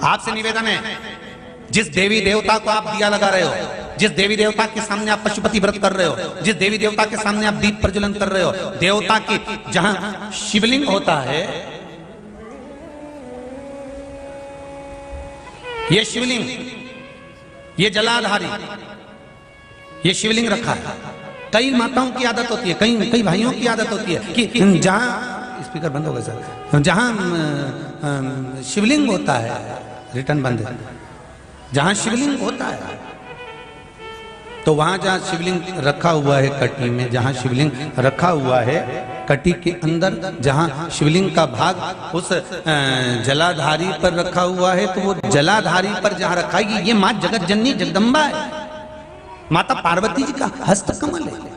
आपसे निवेदन है, जिस देवी देवता को आप दिया लगा रहे हो, जिस देवी देवता के सामने आप पशुपति व्रत कर रहे हो, जिस देवी देवता के सामने आप दीप प्रज्वलन कर रहे हो, देवता की जहां शिवलिंग होता है, ये शिवलिंग, ये जलाधारी, ये शिवलिंग रखा है। कई माताओं की आदत होती है, कई भाइयों की आदत होती है कि जहां, स्पीकर बंद होगा सर, जहां शिवलिंग होता है, रिटर्न बंद है, जहां शिवलिंग होता है तो वहां जहां शिवलिंग रखा हुआ है कटी में, जहां शिवलिंग रखा हुआ है कटी के अंदर, जहां शिवलिंग का भाग उस जलाधारी पर रखा हुआ है, तो वो जलाधारी पर जहां रखा है, ये मां जगत जननी जगदम्बा है, माता पार्वती जी का हस्त कमल है।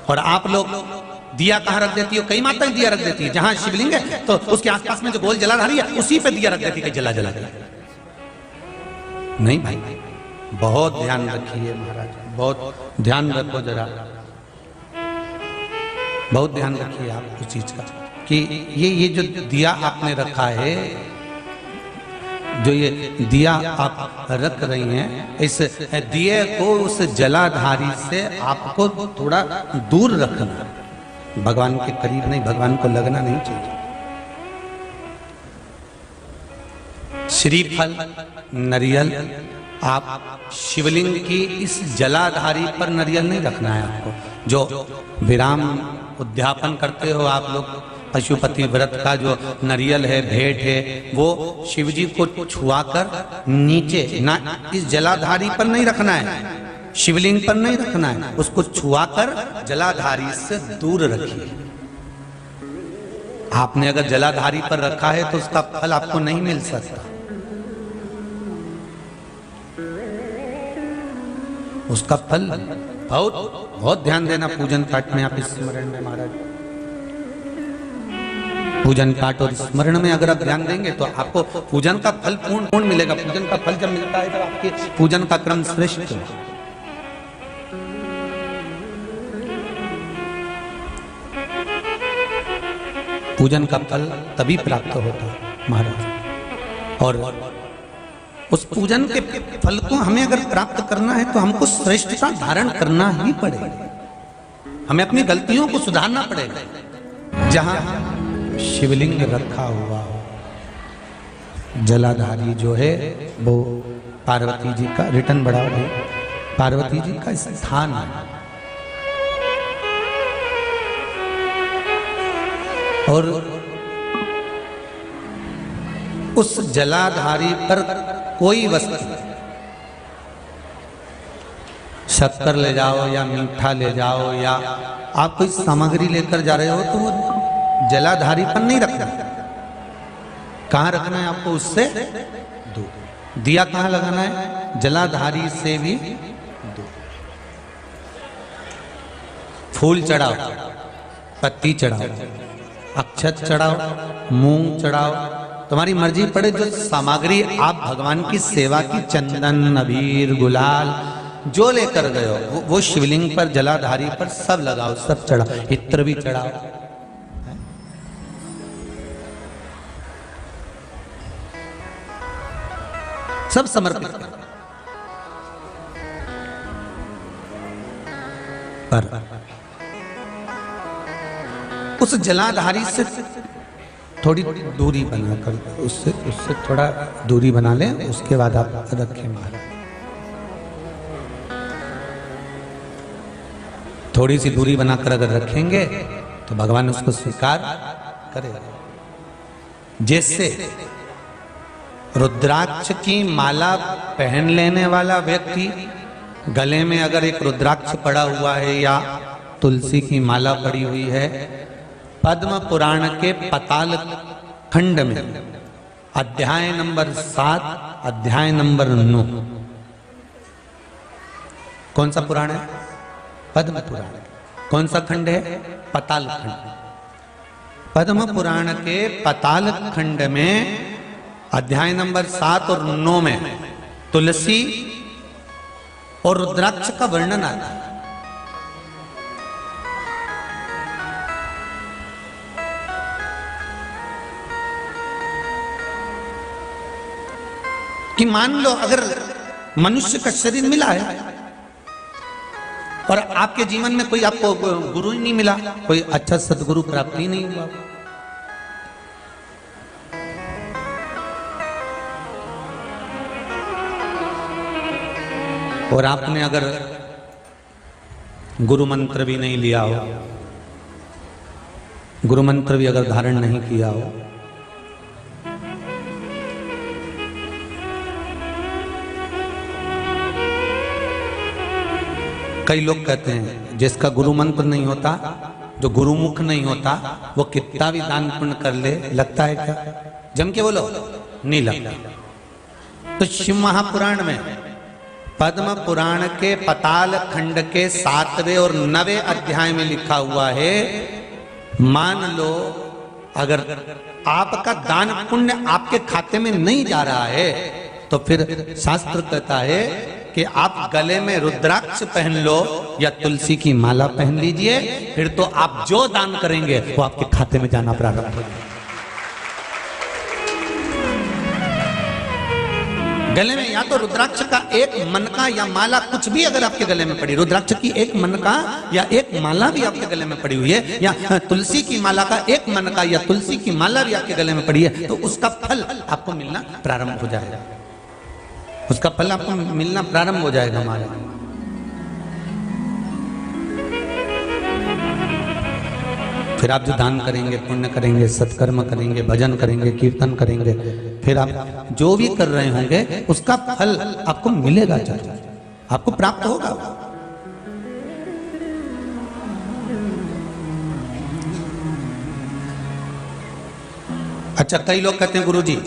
और आप लोग दिया कहां रख देती हो? कई माताएं दिया रख देती है, जहां शिवलिंग है तो उसके आसपास में जो गोल जलाधारी है उसी पे दिया रख देती है, जला जला जला। नहीं भाई, बहुत ध्यान रखिए महाराज, बहुत ध्यान रखो जरा, बहुत ध्यान रखिए आप उस चीज का कि ये जो दिया आपने रखा है, जो ये दिया आप रख रही हैं, इस दिए को उस जलाधारी से आपको थोड़ा दूर रखना, भगवान के करीब नहीं, भगवान को लगना नहीं चाहिए। श्रीफल नरियल, आप शिवलिंग की इस जलाधारी पर नरियल नहीं रखना है आपको। जो विराम उद्यापन करते हो आप लोग, पशुपति व्रत का जो नरियल है, भेंट है, वो शिवजी को छुआकर नीचे, ना इस जलाधारी पर नहीं रखना है, शिवलिंग पर नहीं रखना है, उसको छुआकर जलाधारी से दूर रखिए। आपने अगर जलाधारी पर रखा है तो उसका फल आपको नहीं मिल सकता, उसका फल बहुत बहुत ध्यान देना। पूजन पाठ में आप स्मरण में महाराज, पूजन पाठ और स्मरण में अगर आप ध्यान देंगे तो आपको पूजन का फल पूर्ण मिलेगा। पूजन का फल जब मिलता है तब आपके पूजन का क्रम श्रेष्ठ है। पूजन का फल तभी प्राप्त होता है महाराज, और उस पूजन के फल को हमें अगर प्राप्त करना है तो हमको श्रेष्ठता धारण करना ही पड़ेगा, हमें अपनी गलतियों को सुधारना पड़ेगा। जहां शिवलिंग रखा हुआ हो, जलाधारी जो है वो पार्वती जी का, रिटर्न बढ़ाओ भाई, पार्वती जी का स्थान है। और उस जलाधारी पर कोई वस्तु, शक्कर ले जाओ या मीठा ले जाओ या आप कोई सामग्री लेकर जा रहे हो तो वो जलाधारी पर नहीं रखना। कहां रखना है आपको? उससे दूर। दिया कहां लगाना है? जलाधारी से भी दूर। फूल चढ़ाओ, पत्ती चढ़ाओ, अक्षत चढ़ाओ, मूंग चढ़ाओ, तुम्हारी मर्जी पड़े। जो सामग्री आप भगवान की सेवा की, चंदन, अबीर, गुलाल जो लेकर गए हो वो शिवलिंग पर, जलाधारी पर सब लगाओ, सब चढ़ाओ, इत्र भी चढ़ाओ। सब समर्पित करो। पर उस जलाधारी से थोड़ी दूरी बनाकर, उससे थोड़ा दूरी बना लें, उसके बाद आप रखें महाराज। थोड़ी सी दूरी बनाकर अगर रखेंगे तो भगवान उसको स्वीकार करेगा। जैसे रुद्राक्ष की माला पहन लेने वाला व्यक्ति, गले में अगर एक रुद्राक्ष पड़ा हुआ है या तुलसी की माला पड़ी हुई है, पद्म पुराण के पाताल खंड में अध्याय नंबर 7, अध्याय नंबर 9, कौन सा पुराण है? पद्म पुराण। कौन सा खंड है? पाताल खंड। पद्म पुराण के पाताल खंड में अध्याय नंबर 7 और 9 में तुलसी और रुद्राक्ष का वर्णन आता है। कि मान लो अगर मनुष्य का शरीर मिला है और आपके जीवन में कोई आपको गुरु ही नहीं मिला, कोई अच्छा सदगुरु प्राप्त ही नहीं हुआ, और आपने अगर गुरु मंत्र भी नहीं लिया हो, गुरु मंत्र भी अगर धारण नहीं किया हो, कई लोग कहते हैं जिसका गुरु मंत्र नहीं होता, जो गुरुमुख नहीं होता, वो कितना भी दान पुण्य कर ले, लगता है क्या? जम के बोलो, नहीं लगता। तो शिव महापुराण में, पद्म पुराण के पाताल खंड के 7वें और 9वें अध्याय में लिखा हुआ है, मान लो अगर आपका दान पुण्य आपके खाते में नहीं जा रहा है, तो फिर शास्त्र कहता है कि आप गले में रुद्राक्ष पहन लो या तुलसी की माला पहन लीजिए, फिर तो आप जो दान करेंगे वो आपके खाते में जाना प्रारंभ हो जाएगा। गले में या तो रुद्राक्ष का एक मनका या माला कुछ भी अगर आपके गले में पड़ी, रुद्राक्ष की एक मनका या एक माला भी आपके गले में पड़ी हुई है, या तुलसी की माला का एक मनका या तुलसी की माला भी आपके गले में पड़ी है, तो उसका फल आपको मिलना प्रारंभ हो जाएगा, उसका फल आपको मिलना प्रारंभ हो जाएगा। हमारे फिर आप जो दान करेंगे, पुण्य करेंगे, सत्कर्म करेंगे, भजन करेंगे, कीर्तन करेंगे, फिर आप जो भी कर रहे होंगे उसका फल आपको मिलेगा, आपको प्राप्त होगा। अच्छा, कई लोग कहते हैं गुरुजी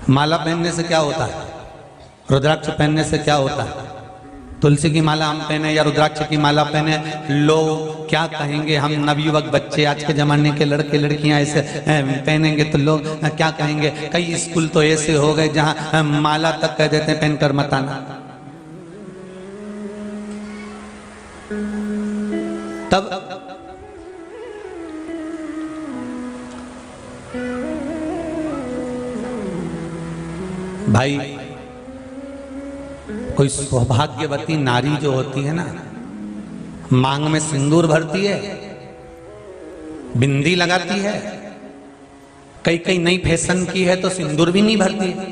माला पहनने से क्या होता है, रुद्राक्ष पहनने से क्या होता है, तुलसी की माला हम पहने या रुद्राक्ष की माला पहने, लोग क्या कहेंगे, हम नवयुवक बच्चे आज के जमाने के लड़के लड़कियां ऐसे पहनेंगे तो लोग क्या कहेंगे। कई स्कूल तो ऐसे हो गए जहां माला तक कह देते हैं पहनकर मत आना। तब भाई कोई सौभाग्यवती नारी जो होती है ना, मांग में सिंदूर भरती है, बिंदी लगाती है, कई कई नई फैशन की है तो सिंदूर भी नहीं भरती है,